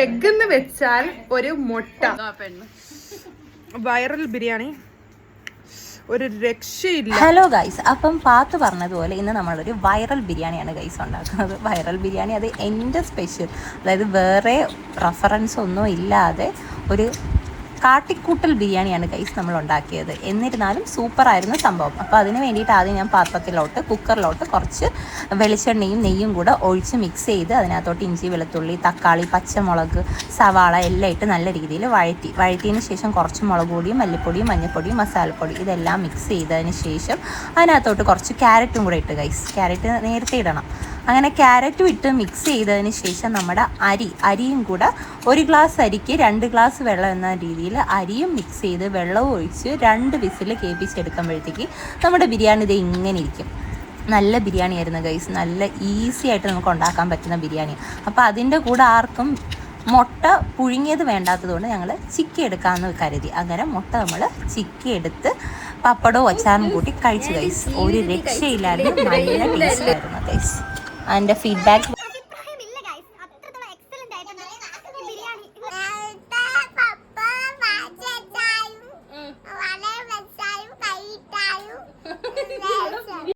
Egg എന്ന് വെച്ചാൽ ഒരു മുട്ട. വൈറൽ ബിരിയാണി ഒരു രക്ഷയില്ല. ഹലോ ഗൈസ്, അപ്പം പാത്ത് പറഞ്ഞതുപോലെ ഇന്ന് നമ്മളൊരു വൈറൽ ബിരിയാണിയാണ് ഗൈസ് ഉണ്ടാക്കുന്നത്. വൈറൽ ബിരിയാണി അത് എൻ്റെ സ്പെഷ്യൽ, അതായത് വേറെ റെഫറൻസ് ഒന്നും ഇല്ലാതെ ഒരു കാട്ടിക്കൂട്ടൽ ബിരിയാണിയാണ് ഗൈസ് നമ്മൾ ഉണ്ടാക്കിയത്. എന്നിരുന്നാലും സൂപ്പറായിരുന്നു സംഭവം. അപ്പോൾ അതിന് വേണ്ടിയിട്ട് ആദ്യം ഞാൻ കുക്കറിലോട്ട് കുറച്ച് വെളിച്ചെണ്ണയും നെയ്യും കൂടെ ഒഴിച്ച് മിക്സ് ചെയ്ത് അതിനകത്തോട്ട് ഇഞ്ചി, വെളുത്തുള്ളി, തക്കാളി, പച്ചമുളക്, സവാള എല്ലാം ഇട്ട് നല്ല രീതിയിൽ വഴറ്റിയതിന് ശേഷം കുറച്ച് മുളക് പൊടിയും, മല്ലിപ്പൊടിയും, മഞ്ഞൾപ്പൊടിയും, മസാലപ്പൊടി ഇതെല്ലാം മിക്സ് ചെയ്തതിന് ശേഷം അതിനകത്തോട്ട് കുറച്ച് ക്യാരറ്റും കൂടെ ഇട്ട് ഗൈസ്. ക്യാരറ്റ് നേരത്തെ ഇടണം. അങ്ങനെ ക്യാരറ്റും ഇട്ട് മിക്സ് ചെയ്തതിന് ശേഷം നമ്മുടെ അരിയും കൂടെ 1 ഗ്ലാസ് അരിക്ക് 2 ഗ്ലാസ് വെള്ളം എന്ന രീതിയിൽ അരിയും മിക്സ് ചെയ്ത് വെള്ളവും ഒഴിച്ച് 2 വിസിൽ കേൾപ്പിച്ചെടുക്കുമ്പോഴത്തേക്ക് നമ്മുടെ ബിരിയാണി ഇത് ഇങ്ങനെ ഇരിക്കും. നല്ല ബിരിയാണി ആയിരുന്നു ഗൈസ്. നല്ല ഈസി ആയിട്ട് നമുക്ക് ഉണ്ടാക്കാൻ പറ്റുന്ന ബിരിയാണി. അപ്പോൾ അതിൻ്റെ കൂടെ ആർക്കും മുട്ട പുഴുങ്ങിയത് വേണ്ടാത്തതുകൊണ്ട് ഞങ്ങൾ ചിക്കി എടുക്കാമെന്ന് കരുതി. അങ്ങനെ മുട്ട നമ്മൾ ചിക്കി എടുത്ത് പപ്പടവും അച്ചാറും കൂട്ടി കഴിച്ചു ഗൈസ്. ഒരു രക്ഷയില്ലായിരുന്നു, നല്ല ടേസ്റ്റ് ആയിരുന്നു ഗൈസ്. അതിൻ്റെ ഫീഡ്ബാക്ക്